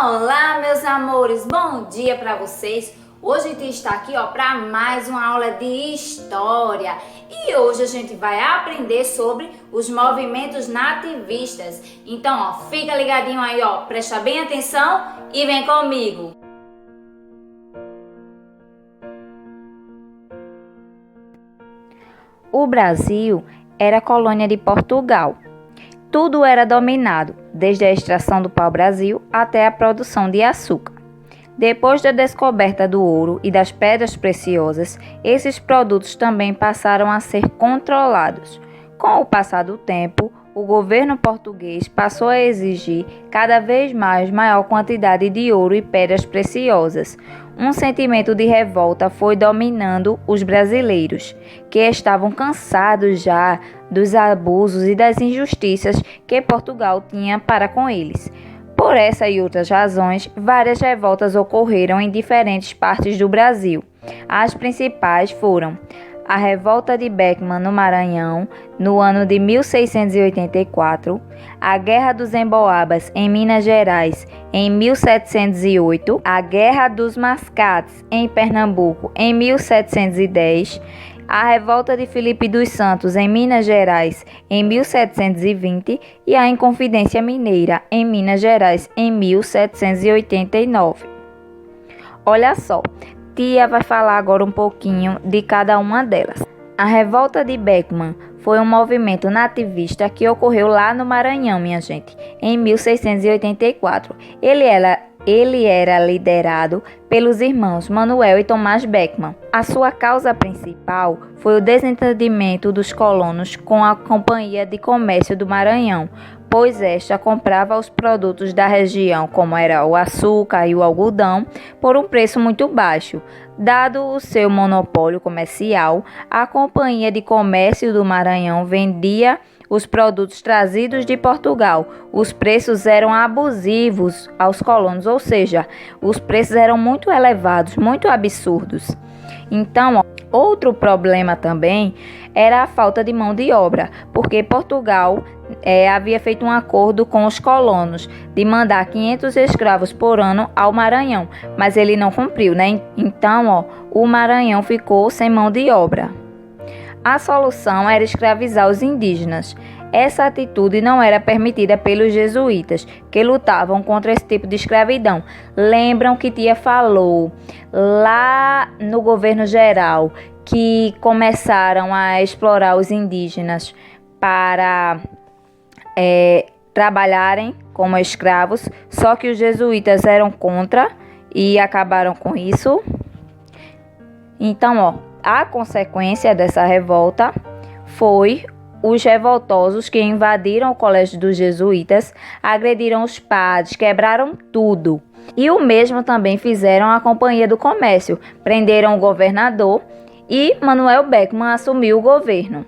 Olá, meus amores, bom dia para vocês. Hoje a gente está aqui para mais uma aula de história e hoje a gente vai aprender sobre os movimentos nativistas. Então, fica ligadinho aí, presta bem atenção e vem comigo. O Brasil era colônia de Portugal. Tudo era dominado, desde a extração do pau-brasil até a produção de açúcar. Depois da descoberta do ouro e das pedras preciosas, esses produtos também passaram a ser controlados. Com o passar do tempo, o governo português passou a exigir cada vez mais maior quantidade de ouro e pedras preciosas. Um sentimento de revolta foi dominando os brasileiros, que estavam cansados já dos abusos e das injustiças que Portugal tinha para com eles. Por essa e outras razões, várias revoltas ocorreram em diferentes partes do Brasil. As principais foram a Revolta de Beckman no Maranhão, no ano de 1684, a Guerra dos Emboabas em Minas Gerais, em 1708, a Guerra dos Mascates em Pernambuco, em 1710, a Revolta de Filipe dos Santos em Minas Gerais, em 1720 e a Inconfidência Mineira em Minas Gerais, em 1789. Olha só. Tia vai falar agora um pouquinho de cada uma delas. A Revolta de Beckman foi um movimento nativista que ocorreu lá no Maranhão, minha gente, em 1684. Ele era liderado pelos irmãos Manuel e Tomás Beckman. A sua causa principal foi o desentendimento dos colonos com a Companhia de Comércio do Maranhão, pois esta comprava os produtos da região, como era o açúcar e o algodão, por um preço muito baixo. Dado o seu monopólio comercial, a Companhia de Comércio do Maranhão vendia os produtos trazidos de Portugal. Os preços eram abusivos aos colonos, ou seja, os preços eram muito elevados, muito absurdos. Então, outro problema também era a falta de mão de obra, porque Portugal havia feito um acordo com os colonos de mandar 500 escravos por ano ao Maranhão, mas ele não cumpriu, né? Então, o Maranhão ficou sem mão de obra. A solução era escravizar os indígenas. Essa atitude não era permitida pelos jesuítas, que lutavam contra esse tipo de escravidão. Lembram que tia falou lá no governo geral que começaram a explorar os indígenas para trabalharem como escravos, só que os jesuítas eram contra e acabaram com isso. Então, a consequência dessa revolta foi os revoltosos que invadiram o colégio dos jesuítas, agrediram os padres, quebraram tudo. E o mesmo também fizeram a Companhia do Comércio, prenderam o governador e Manuel Beckman assumiu o governo.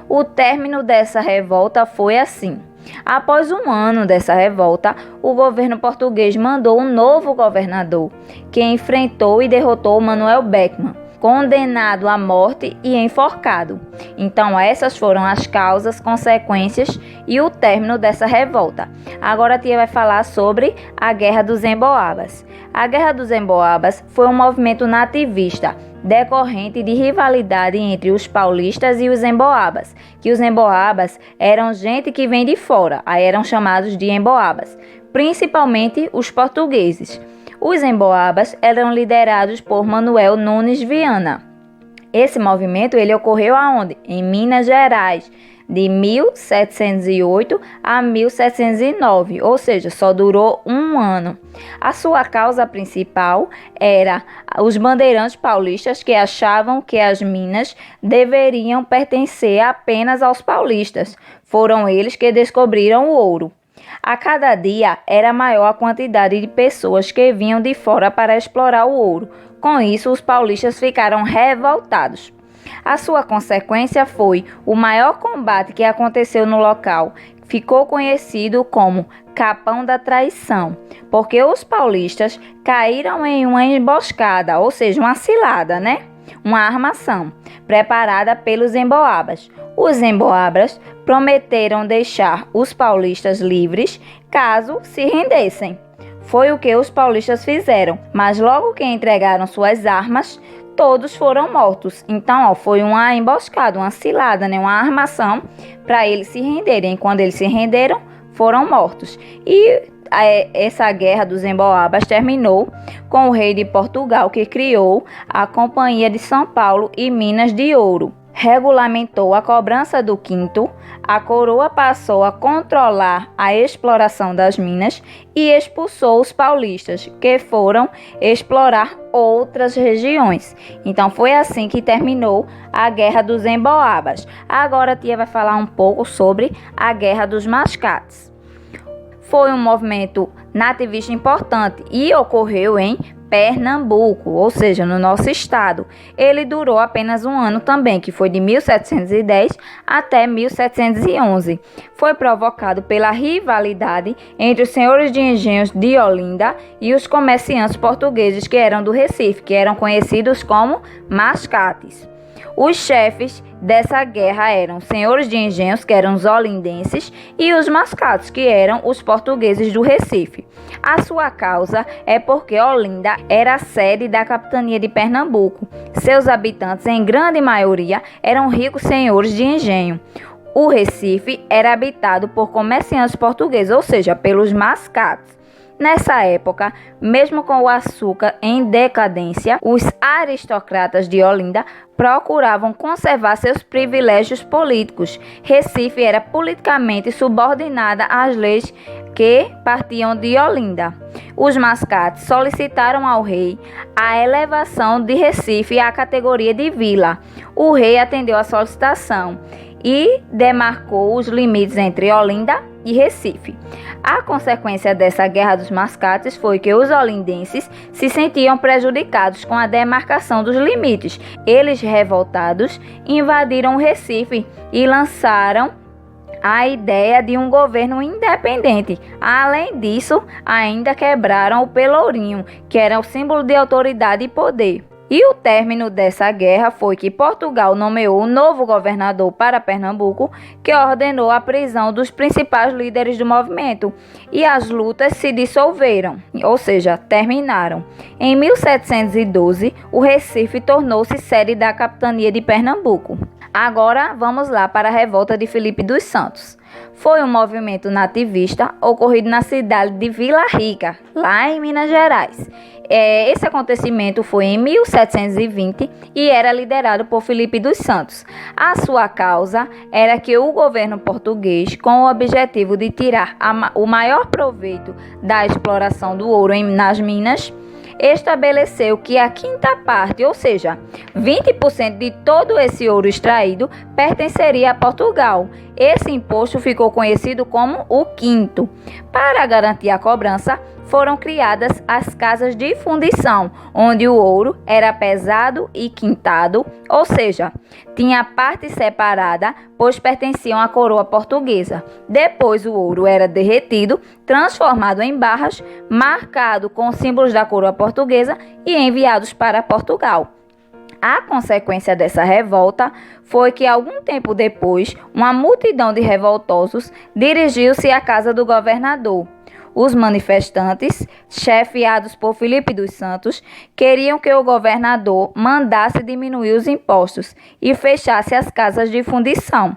O término dessa revolta foi assim. Após um ano dessa revolta, o governo português mandou um novo governador, que enfrentou e derrotou Manuel Beckman, condenado à morte e enforcado. Então, essas foram as causas, consequências e o término dessa revolta. Agora a tia vai falar sobre a Guerra dos Emboabas. A Guerra dos Emboabas foi um movimento nativista decorrente de rivalidade entre os paulistas e os emboabas, que os emboabas eram gente que vem de fora, aí eram chamados de emboabas, principalmente os portugueses. Os emboabas eram liderados por Manuel Nunes Viana. Esse movimento ocorreu aonde? Em Minas Gerais, de 1708 a 1709, ou seja, só durou um ano. A sua causa principal era os bandeirantes paulistas que achavam que as minas deveriam pertencer apenas aos paulistas. Foram eles que descobriram o ouro. A cada dia era maior a quantidade de pessoas que vinham de fora para explorar o ouro. Com isso, os paulistas ficaram revoltados. A sua consequência foi o maior combate que aconteceu no local. Ficou conhecido como Capão da Traição, porque os paulistas caíram em uma emboscada, ou seja, uma cilada, né? Uma armação, preparada pelos emboabas. Os emboabas prometeram deixar os paulistas livres caso se rendessem. Foi o que os paulistas fizeram, mas logo que entregaram suas armas, todos foram mortos. Então, foi uma emboscada, uma cilada, uma armação para eles se renderem. Quando eles se renderam, foram mortos. E essa guerra dos emboabas terminou com o rei de Portugal, que criou a Companhia de São Paulo e Minas de Ouro. Regulamentou a cobrança do quinto, a coroa passou a controlar a exploração das minas e expulsou os paulistas, que foram explorar outras regiões. Então foi assim que terminou a Guerra dos Emboabas. Agora a tia vai falar um pouco sobre a Guerra dos Mascates. Foi um movimento nativista importante e ocorreu em Pernambuco, ou seja, no nosso estado. Ele durou apenas um ano também, que foi de 1710 até 1711. Foi provocado pela rivalidade entre os senhores de engenhos de Olinda e os comerciantes portugueses que eram do Recife, que eram conhecidos como mascates. Os chefes dessa guerra eram os senhores de engenhos, que eram os olindenses, e os mascates, que eram os portugueses do Recife. A sua causa é porque Olinda era a sede da capitania de Pernambuco. Seus habitantes, em grande maioria, eram ricos senhores de engenho. O Recife era habitado por comerciantes portugueses, ou seja, pelos mascates. Nessa época, mesmo com o açúcar em decadência, os aristocratas de Olinda procuravam conservar seus privilégios políticos. Recife era politicamente subordinada às leis que partiam de Olinda. Os mascates solicitaram ao rei a elevação de Recife à categoria de vila. O rei atendeu à solicitação e demarcou os limites entre Olinda e Recife. A consequência dessa guerra dos mascates foi que os olindenses se sentiam prejudicados com a demarcação dos limites. Eles, revoltados, invadiram o Recife e lançaram a ideia de um governo independente. Além disso, ainda quebraram o pelourinho, que era o símbolo de autoridade e poder. E o término dessa guerra foi que Portugal nomeou um novo governador para Pernambuco, que ordenou a prisão dos principais líderes do movimento, e as lutas se dissolveram, ou seja, terminaram. Em 1712, o Recife tornou-se sede da capitania de Pernambuco. Agora vamos lá para a revolta de Filipe dos Santos. Foi um movimento nativista ocorrido na cidade de Vila Rica, lá em Minas Gerais. Esse acontecimento foi em 1720 e era liderado por Filipe dos Santos. A sua causa era que o governo português, com o objetivo de tirar o maior proveito da exploração do ouro nas minas, estabeleceu que a quinta parte, ou seja, 20% de todo esse ouro extraído, pertenceria a Portugal. Esse imposto ficou conhecido como o quinto. Para garantir a cobrança, foram criadas as casas de fundição, onde o ouro era pesado e quintado, ou seja, tinha parte separada, pois pertenciam à coroa portuguesa. Depois o ouro era derretido, transformado em barras, marcado com símbolos da coroa portuguesa e enviados para Portugal. A consequência dessa revolta foi que, algum tempo depois, uma multidão de revoltosos dirigiu-se à casa do governador. Os manifestantes, chefiados por Filipe dos Santos, queriam que o governador mandasse diminuir os impostos e fechasse as casas de fundição.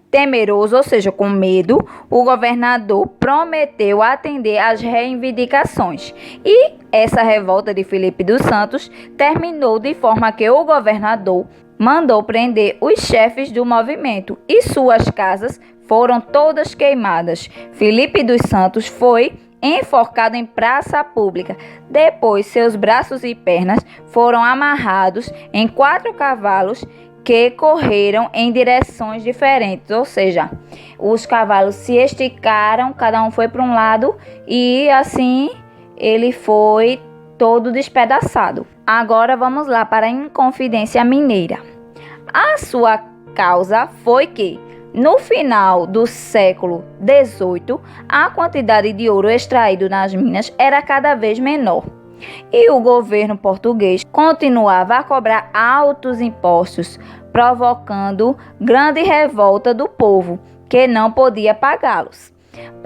Temeroso, ou seja, com medo, o governador prometeu atender às reivindicações. E essa revolta de Filipe dos Santos terminou de forma que o governador mandou prender os chefes do movimento e suas casas foram todas queimadas. Filipe dos Santos foi enforcado em praça pública. Depois, seus braços e pernas foram amarrados em 4 cavalos que correram em direções diferentes, ou seja, os cavalos se esticaram, cada um foi para um lado e assim ele foi todo despedaçado. Agora vamos lá para a Inconfidência Mineira. A sua causa foi que, no final do século XVIII, a quantidade de ouro extraído nas minas era cada vez menor. E o governo português continuava a cobrar altos impostos, provocando grande revolta do povo, que não podia pagá-los.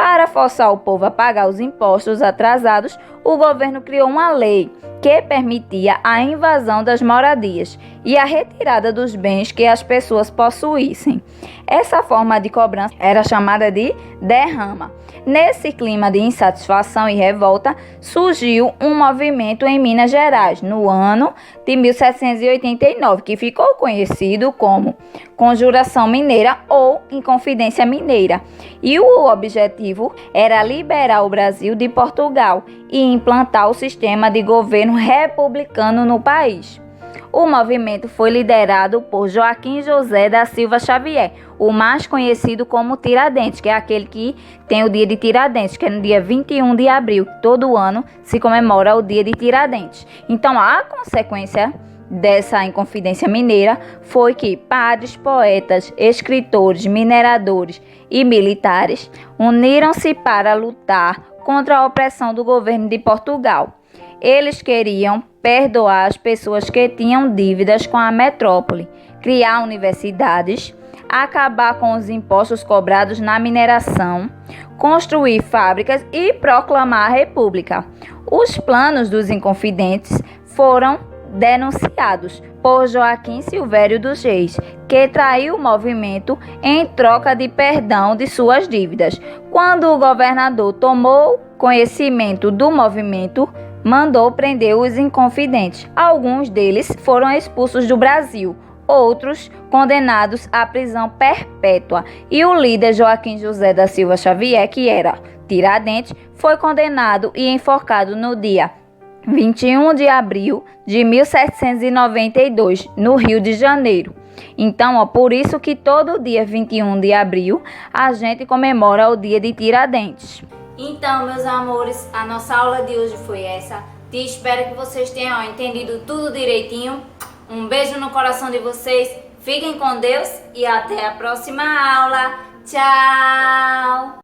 Para forçar o povo a pagar os impostos atrasados, o governo criou uma lei que permitia a invasão das moradias e a retirada dos bens que as pessoas possuíssem. Essa forma de cobrança era chamada de derrama. Nesse clima de insatisfação e revolta, surgiu um movimento em Minas Gerais, no ano de 1789, que ficou conhecido como Conjuração Mineira ou Inconfidência Mineira. E o objetivo era liberar o Brasil de Portugal e implantar o sistema de governo republicano no país. O movimento foi liderado por Joaquim José da Silva Xavier, o mais conhecido como Tiradentes, que é aquele que tem o dia de Tiradentes, que é no dia 21 de abril. Todo ano se comemora o dia de Tiradentes. Então, a consequência dessa Inconfidência Mineira foi que padres, poetas, escritores, mineradores e militares uniram-se para lutar contra a opressão do governo de Portugal. Eles queriam perdoar as pessoas que tinham dívidas com a metrópole, criar universidades, acabar com os impostos cobrados na mineração, construir fábricas e proclamar a República. Os planos dos Inconfidentes foram denunciados por Joaquim Silvério dos Reis, que traiu o movimento em troca de perdão de suas dívidas. Quando o governador tomou conhecimento do movimento, mandou prender os Inconfidentes. Alguns deles foram expulsos do Brasil, outros condenados à prisão perpétua. E o líder Joaquim José da Silva Xavier, que era Tiradentes, foi condenado e enforcado no dia 21 de abril de 1792, no Rio de Janeiro. Então, por isso que todo dia 21 de abril a gente comemora o dia de Tiradentes. Então, meus amores, a nossa aula de hoje foi essa. Espero que vocês tenham entendido tudo direitinho. Um beijo no coração de vocês. Fiquem com Deus e até a próxima aula. Tchau!